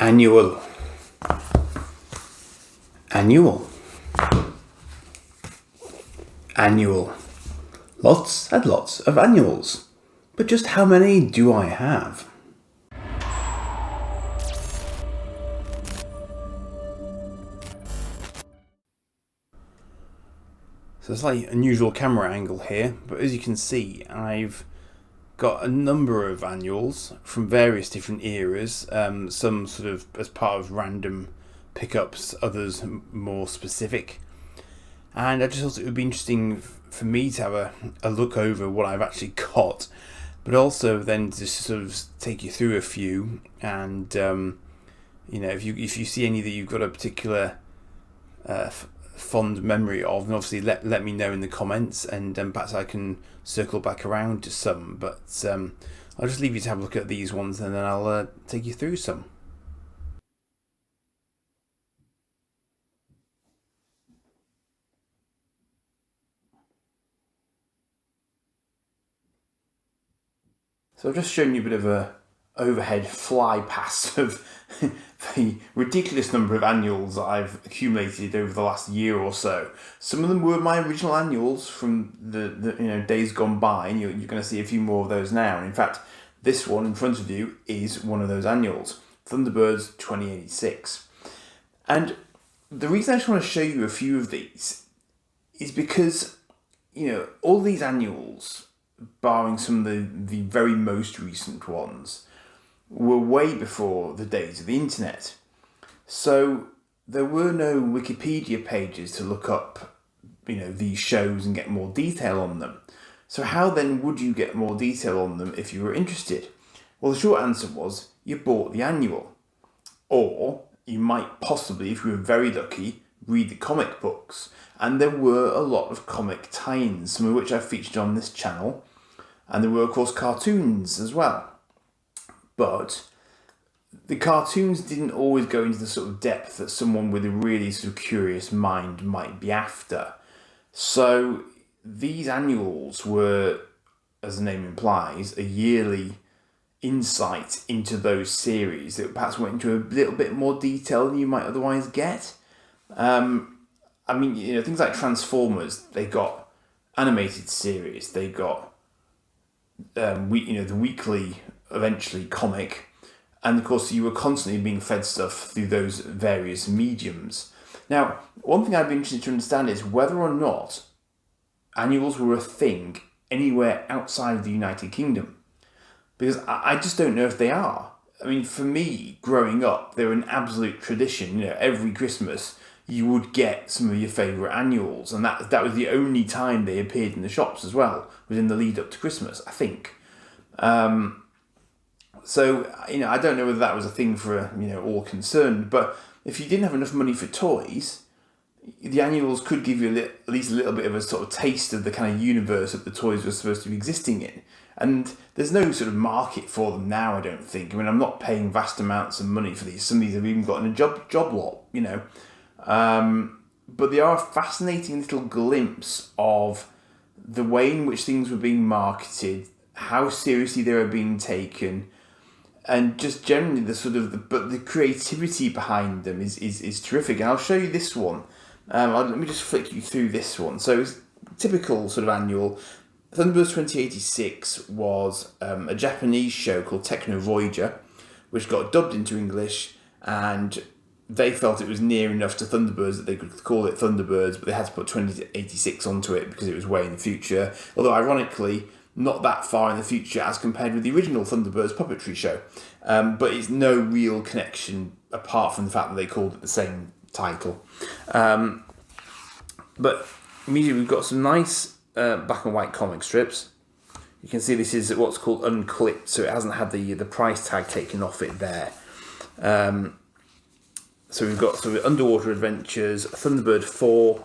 Annual. Annual. Annual. Lots and lots of annuals. But just how many do I have? So it's like unusual camera angle here, but as you can see, I've got a number of annuals from various different eras, some sort of as part of random pickups, others more specific. And I just thought it would be interesting for me to have a look over what I've actually got, but also then just sort of take you through a few. And if you see any that you've got a particular fond memory of, and obviously let me know in the comments, and perhaps I can circle back around to some. But I'll just leave you to have a look at these ones, and then I'll take you through some. So I've just shown you a bit of a overhead fly past of the ridiculous number of annuals that I've accumulated over the last year or so. Some of them were my original annuals from the days gone by, and you're going to see a few more of those now. And in fact, this one in front of you is one of those annuals, Thunderbirds 2086. And the reason I just want to show you a few of these is because all these annuals, barring some of the very most recent ones, were way before the days of the internet. So there were no Wikipedia pages to look up, these shows and get more detail on them. So how then would you get more detail on them if you were interested? Well, the short answer was you bought the annual. Or you might possibly, if you were very lucky, read the comic books. And there were a lot of comic tie-ins, some of which I featured on this channel. And there were, of course, cartoons as well. But the cartoons didn't always go into the sort of depth that someone with a really sort of curious mind might be after. So these annuals were, as the name implies, a yearly insight into those series that perhaps went into a little bit more detail than you might otherwise get. Things like Transformers, they got animated series, they got the weekly, eventually comic, and of course you were constantly being fed stuff through those various mediums. Now, one thing I'd be interested to understand is whether or not annuals were a thing anywhere outside of the United Kingdom, because I just don't know if they are. I mean, for me, growing up, they were an absolute tradition. Every Christmas you would get some of your favourite annuals, and that was the only time they appeared in the shops as well, was in the lead up to Christmas, I think. So I don't know whether that was a thing for all concerned, but if you didn't have enough money for toys, the annuals could give you at least a little bit of a sort of taste of the kind of universe that the toys were supposed to be existing in. And there's no sort of market for them now, I don't think. I mean, I'm not paying vast amounts of money for these. Some of these have even gotten a job lot, But they are a fascinating little glimpse of the way in which things were being marketed, how seriously they were being taken, and just generally the creativity behind them is terrific. And I'll show you this one. Let me just flick you through this one. So it's typical sort of annual. Thunderbirds 2086 was a Japanese show called Techno Voyager, which got dubbed into English, and they felt it was near enough to Thunderbirds that they could call it Thunderbirds, but they had to put 2086 onto it because it was way in the future. Although, ironically, not that far in the future as compared with the original Thunderbirds puppetry show. But it's no real connection apart from the fact that they called it the same title. But immediately we've got some nice black and white comic strips. You can see this is what's called unclipped, so it hasn't had the price tag taken off it there. So we've got sort of Underwater Adventures, Thunderbird 4,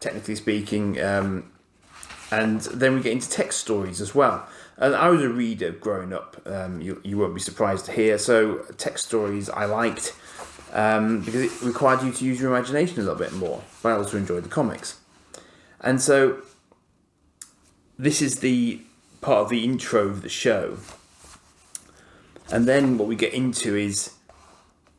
technically speaking, and then we get into text stories as well. And I was a reader growing up, you won't be surprised to hear, so text stories I liked because it required you to use your imagination a little bit more, but I also enjoyed the comics. And so this is the part of the intro of the show. And then what we get into is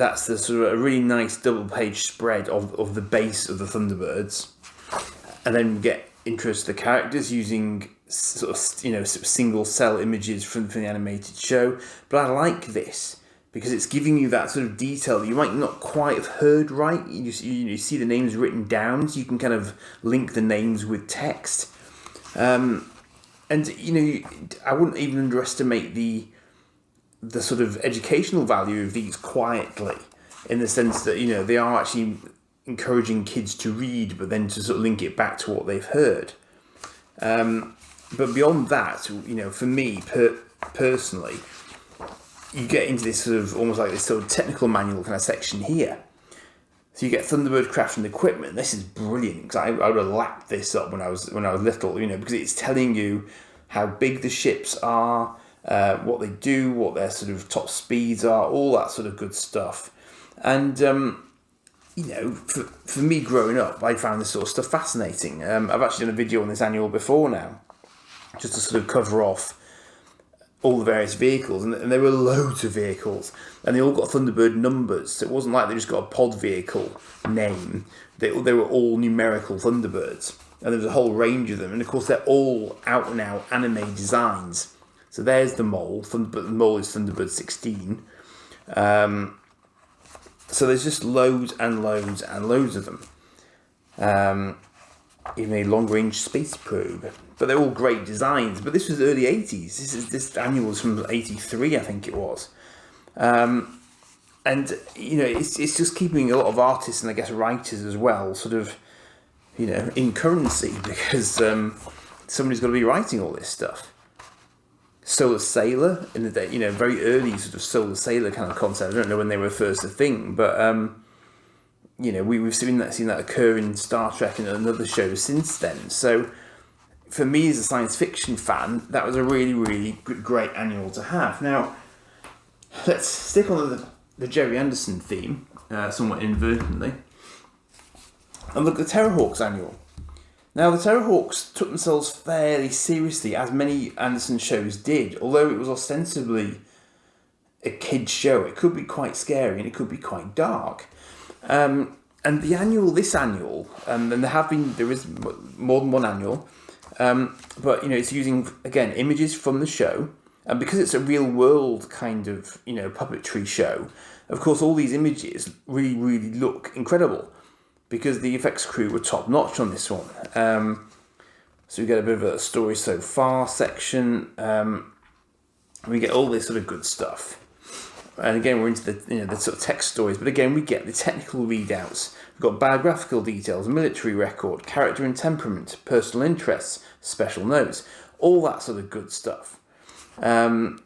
that's the sort of a really nice double-page spread of the base of the Thunderbirds, and then we get intros to the characters using sort of single cell images from the animated show. But I like this because it's giving you that sort of detail that you might not quite have heard right. You see the names written down, so you can kind of link the names with text. And I wouldn't even underestimate the sort of educational value of these quietly, in the sense that they are actually encouraging kids to read, but then to sort of link it back to what they've heard. But beyond that, for me personally, you get into this sort of almost like this sort of technical manual kind of section here. So you get Thunderbird craft and equipment. This is brilliant because I would have lapped this up when I was little, because it's telling you how big the ships are, what they do, what their sort of top speeds are, all that sort of good stuff. And for me growing up, I found this sort of stuff fascinating. I've actually done a video on this annual before now, just to sort of cover off all the various vehicles, and there were loads of vehicles, and they all got Thunderbird numbers, so it wasn't like they just got a pod vehicle name. They were all numerical Thunderbirds, and there was a whole range of them, and of course they're all out and out anime designs. So there's the mole, but the mole is Thunderbird 16. So there's just loads and loads and loads of them. Even a long-range space probe. But they're all great designs. But this was early 80s. This annual was from 83, I think it was. And, it's just keeping a lot of artists and I guess writers as well sort of, in currency, because somebody's got to be writing all this stuff. Solar Sailor in the day, very early sort of Solar Sailor kind of concept. I don't know when they were first a thing, but we've seen that occur in Star Trek and other shows since then. So for me as a science fiction fan, that was a really, really great annual to have. Now, let's stick on the Jerry Anderson theme, somewhat inadvertently, and look at the Terrorhawks annual. Now, the Terrorhawks took themselves fairly seriously, as many Anderson shows did, although it was ostensibly a kid's show. It could be quite scary and it could be quite dark. And this annual, and there is more than one annual, but it's using, again, images from the show, and because it's a real world kind of, puppetry show, of course all these images really, really look incredible, because the effects crew were top notch on this one. So we get a bit of a story so far section, we get all this sort of good stuff. And again, we're into the sort of text stories, but again, we get the technical readouts. We've got biographical details, military record, character and temperament, personal interests, special notes, all that sort of good stuff. So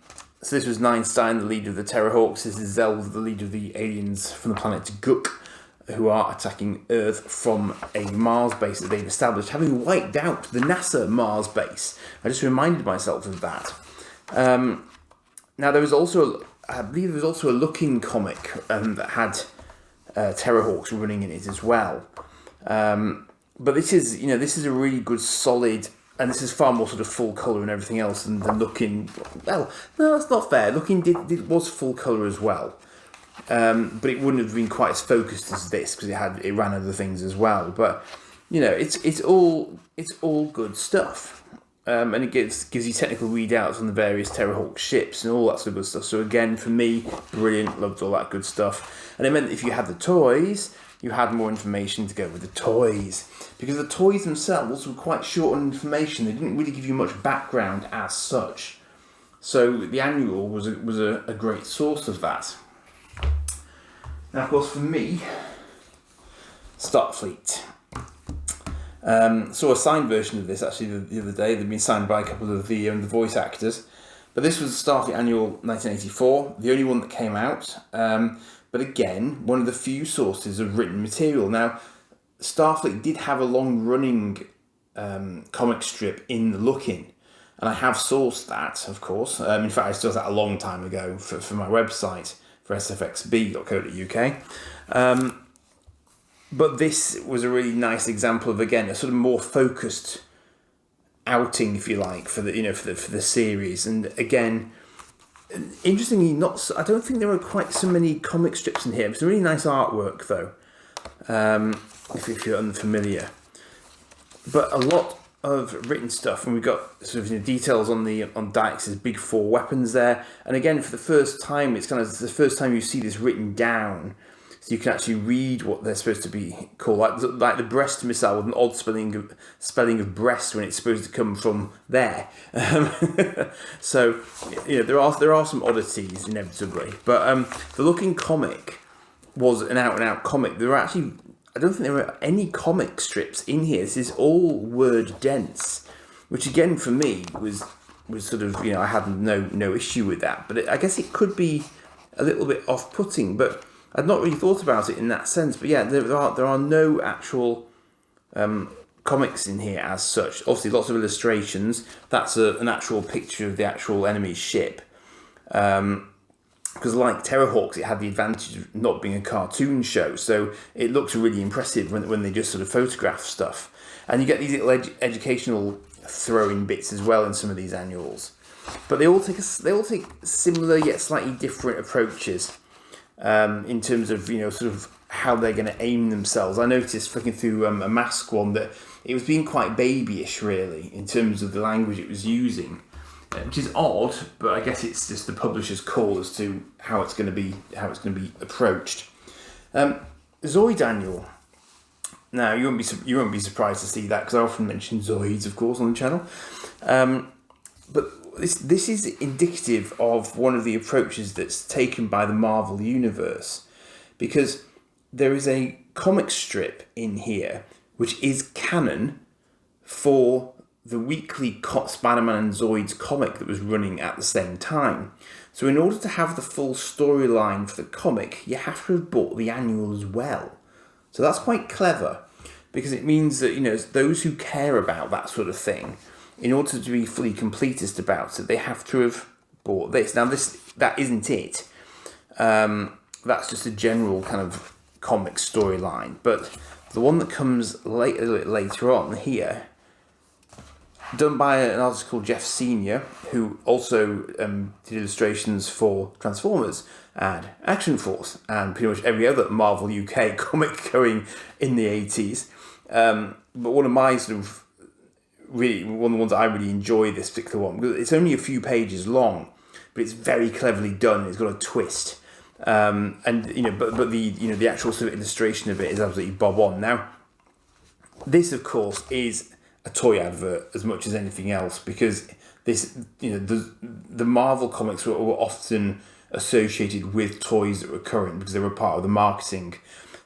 this was Neinstein, the leader of the Terrorhawks. This is Zelda, the leader of the aliens from the planet Guk, who are attacking Earth from a Mars base that they've established, having wiped out the NASA Mars base. I just reminded myself of that. Now, there was also, I believe there was also a Looking comic that had Terrorhawks running in it as well. But this is a really good, solid, and this is far more sort of full colour and everything else than Looking. Well, no, that's not fair. Looking was full colour as well. But it wouldn't have been quite as focused as this because it ran other things as well. But it's all good stuff, and it gives you technical readouts on the various Terrorhawk ships and all that sort of good stuff. So again, for me, brilliant, loved all that good stuff. And it meant that if you had the toys, you had more information to go with the toys, because the toys themselves were quite short on information. They didn't really give you much background as such. So the annual was a great source of that. Now, of course, for me, Starfleet. Saw a signed version of this actually the other day. They've been signed by a couple of the voice actors. But this was Starfleet Annual 1984, the only one that came out. But again, one of the few sources of written material. Now, Starfleet did have a long-running comic strip in the Look-In. And I have sourced that, of course. In fact, I sourced that a long time ago for my website, for sfxb.co.uk. But this was a really nice example of, again, a sort of more focused outing, if you like, for the for the series. And again, Interestingly, I don't think there are quite so many comic strips in here. It's a really nice artwork, though, if you're unfamiliar. But a lot of written stuff, and we've got sort of details on Dykes' big four weapons there. And again, for the first time, it's the first time you see this written down, so you can actually read what they're supposed to be called, like the breast missile with an odd spelling of breast when it's supposed to come from there. So there are some oddities inevitably, but the Looking Comic was an out and out comic. There were actually, I don't think there were any comic strips in here. This is all word dense, which again for me was sort of, I had no issue with that, but I guess it could be a little bit off-putting, but I'd not really thought about it in that sense. But yeah, there are no actual comics in here as such. Obviously, lots of illustrations. That's an actual picture of the actual enemy's ship. Because like Terrorhawks, it had the advantage of not being a cartoon show, so it looks really impressive when they just sort of photograph stuff. And you get these little educational throw-in bits as well in some of these annuals. But they all take similar yet slightly different approaches in terms of sort of how they're going to aim themselves. I noticed flicking through a Mask one that it was being quite babyish really in terms of the language it was using, which is odd, but I guess it's just the publisher's call as to how it's going to be approached. Zoid annual. Now you won't be surprised to see that because I often mention Zoids, of course, on the channel. But this is indicative of one of the approaches that's taken by the Marvel Universe, because there is a comic strip in here which is canon for the weekly Spider-Man and Zoids comic that was running at the same time. So in order to have the full storyline for the comic, you have to have bought the annual as well. So that's quite clever, because it means that those who care about that sort of thing, in order to be fully completist about it, they have to have bought this. Now that isn't it. That's just a general kind of comic storyline. But the one that comes a little bit later on here, done by an artist called Jeff Senior, who also did illustrations for Transformers and Action Force and pretty much every other Marvel UK comic going in the 80s. But one of my sort of one of the ones I really enjoy, this particular one, because it's only a few pages long, but it's very cleverly done. It's got a twist, but the actual sort of illustration of it is absolutely bob on. Now, this of course is a toy advert as much as anything else, because this, the Marvel comics were often associated with toys that were current because they were part of the marketing.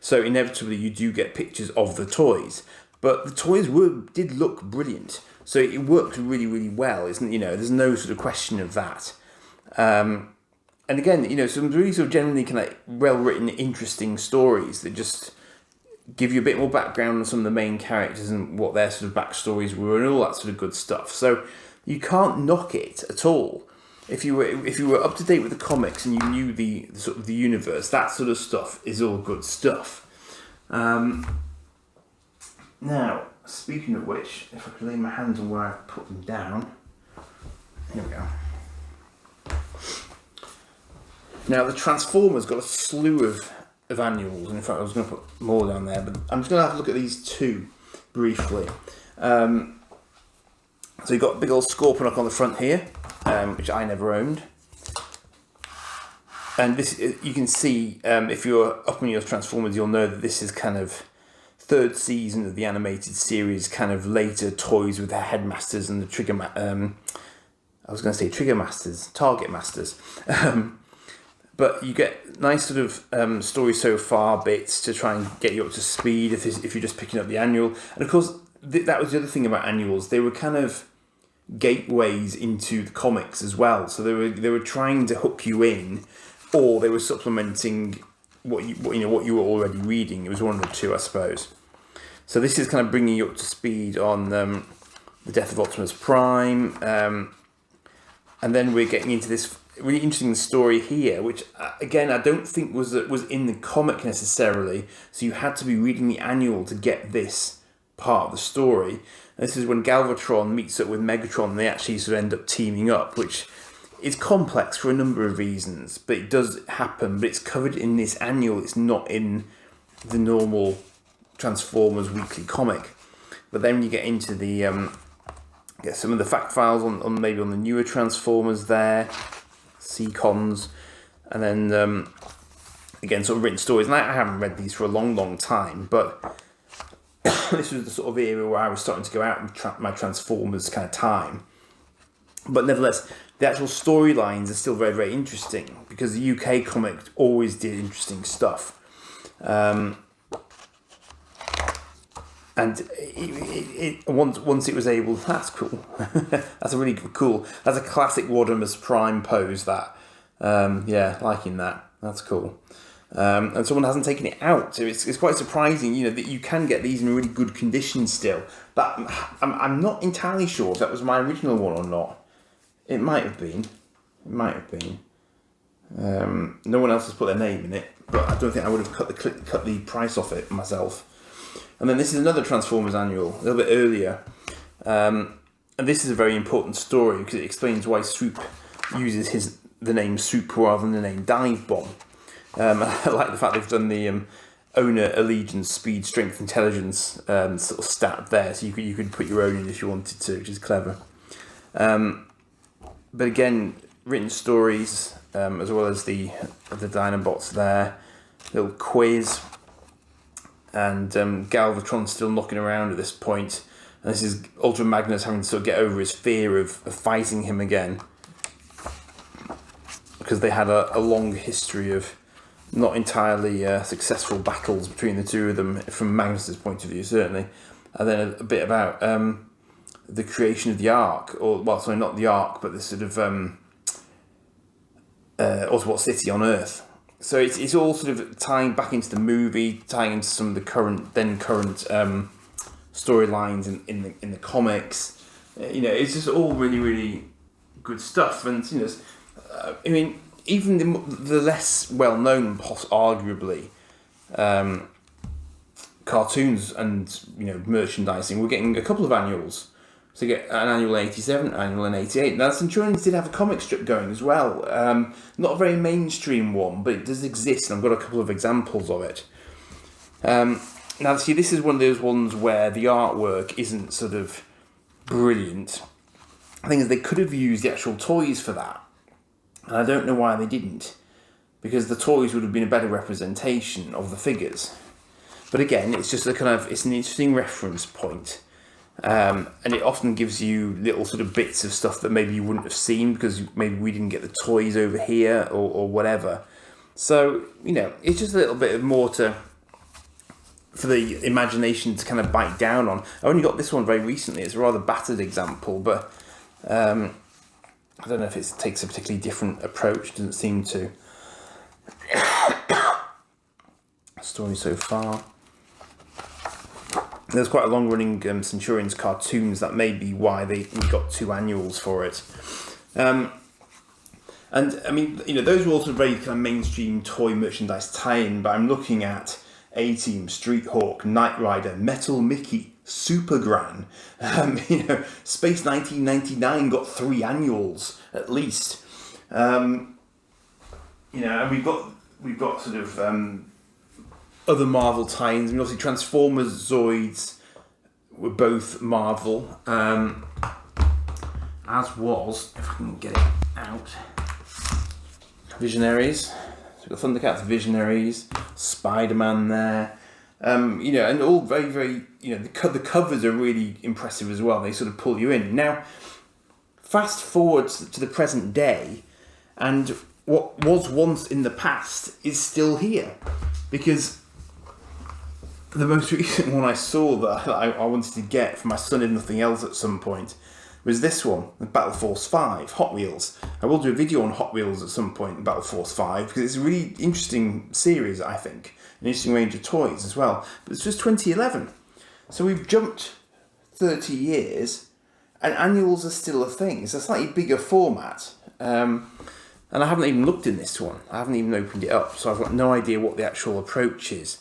So inevitably you do get pictures of the toys, but the toys did look brilliant. So it worked really, really well, isn't it? There's no sort of question of that. And again, some really sort of generally kind of well-written, interesting stories that just give you a bit more background on some of the main characters and what their sort of backstories were and all that sort of good stuff. So you can't knock it at all. If you were up to date with the comics and you knew the sort of the universe, that sort of stuff is all good stuff. Now, speaking of which, if I could lay my hands on where I put them down, here we go. Now, the Transformers got a slew of annuals, and in fact I was going to put more down there, but I'm just going to have a look at these two briefly. So you've got a big old Scorponok on the front here, which I never owned. And this, you can see, if you're up on your Transformers, you'll know that this is kind of third season of the animated series, kind of later toys with the Headmasters and the Target Masters. But you get nice sort of story so far bits to try and get you up to speed if you're just picking up the annual. And of course, that was the other thing about annuals. They were kind of gateways into the comics as well. So they were trying to hook you in, or they were supplementing what you were already reading. It was one of the two, I suppose. So this is kind of bringing you up to speed on the death of Optimus Prime, and then we're getting into this really interesting story here, which again I don't think was in the comic necessarily. So you had to be reading the annual to get this part of the story. And this is when Galvatron meets up with Megatron, and they actually sort of end up teaming up, which it's complex for a number of reasons, but it does happen. But it's covered in this annual. It's not in the normal Transformers weekly comic. But then you get into the get some of the fact files on maybe on the newer Transformers there, Seacons, and then again sort of written stories. And I haven't read these for a long time, but this was the sort of era where I was starting to go out with my Transformers kind of time. But nevertheless, the actual storylines are still very interesting because the UK comic always did interesting stuff. And once it was able, that's cool. That's a really cool. That's a classic Wadimus Prime pose. That, liking that. That's cool. And someone hasn't taken it out, so it's quite surprising, that you can get these in really good condition still. But I'm not entirely sure if that was my original one or not. It might have been. No one else has put their name in it, but I don't think I would have cut the price off it myself. And then this is another Transformers annual, a little bit earlier. And this is a very important story because it explains why Swoop uses the name Swoop rather than the name Dive Bomb. I like the fact they've done the owner, allegiance, speed, strength, intelligence sort of stat there, so you could put your own in if you wanted to, which is clever. But again, written stories, as well as the Dinobots there, little quiz, and Galvatron's still knocking around at this point. And this is Ultra Magnus having to sort of get over his fear of fighting him again, because they had a long history of not entirely successful battles between the two of them, from Magnus's point of view, certainly. And then a bit about the creation of the Ark, not the Ark, but the sort of Autobot City on Earth. So it's all sort of tying back into the movie, tying into some of the current storylines in the comics. It's just all really good stuff. And even the less well-known, arguably, cartoons and merchandising, we're getting a couple of annuals. So you get an annual in 87, annual in 88. Now, Centurions did have a comic strip going as well. Not a very mainstream one, but it does exist, and I've got a couple of examples of it. Now, see, this is one of those ones where the artwork isn't sort of brilliant. The thing is, they could have used the actual toys for that. And I don't know why they didn't, because the toys would have been a better representation of the figures. But again, it's just it's an interesting reference point. And it often gives you little sort of bits of stuff that maybe you wouldn't have seen because maybe we didn't get the toys over here or whatever. So, it's just a little bit more for the imagination to kind of bite down on. I only got this one very recently. It's a rather battered example, but I don't know if it takes a particularly different approach. It doesn't seem to. Story so far. There's quite a long-running Centurions cartoons. That may be why we got 2 annuals for it. And I mean, those were also very kind of mainstream toy merchandise tie-in. But I'm looking at A-Team, Street Hawk, Knight Rider, Metal Mickey, Super Gran. Space 1999 got 3 annuals at least. And we've got sort of. Other Marvel tie-ins. Obviously Transformers, Zoids were both Marvel. As was, if I can get it out, Visionaries. So we've got Thundercats, Visionaries, Spider-Man there. And all very, very, the covers are really impressive as well. They sort of pull you in. Now, fast forward to the present day, and what was once in the past is still here. Because the most recent one I saw that I wanted to get for my son, if nothing else, at some point, was this one, the Battle Force 5, Hot Wheels. I will do a video on Hot Wheels at some point, Battle Force 5, because it's a really interesting series, I think. An interesting range of toys as well. But it's just 2011. So we've jumped 30 years, and annuals are still a thing. It's a slightly bigger format. And I haven't even looked in this one. I haven't even opened it up, so I've got no idea what the actual approach is.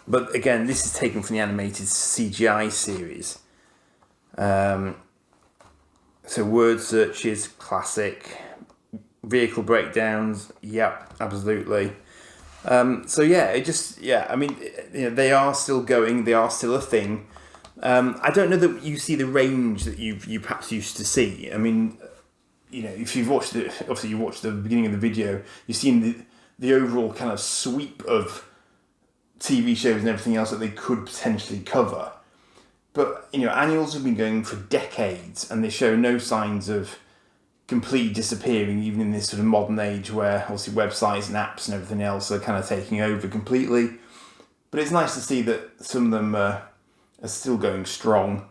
But again, this is taken from the animated CGI series. So word searches, classic. Vehicle breakdowns, yep, absolutely. I mean, they are still going. They are still a thing. I don't know that you see the range that you perhaps used to see. I mean, if you've watched it, obviously you watched the beginning of the video, you've seen the overall kind of sweep of TV shows and everything else that they could potentially cover. But, annuals have been going for decades and they show no signs of completely disappearing, even in this sort of modern age where obviously websites and apps and everything else are kind of taking over completely. But it's nice to see that some of them are still going strong.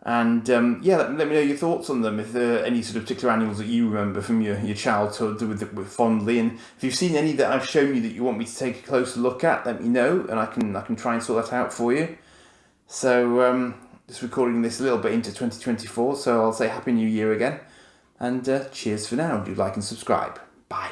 And let me know your thoughts on them. If there are any sort of particular annuals that you remember from your childhood with fondly, and if you've seen any that I've shown you that you want me to take a closer look at, let me know, and I can try and sort that out for you. So just recording this a little bit into 2024, so I'll say Happy New Year again, and cheers for now. Do like and subscribe. Bye.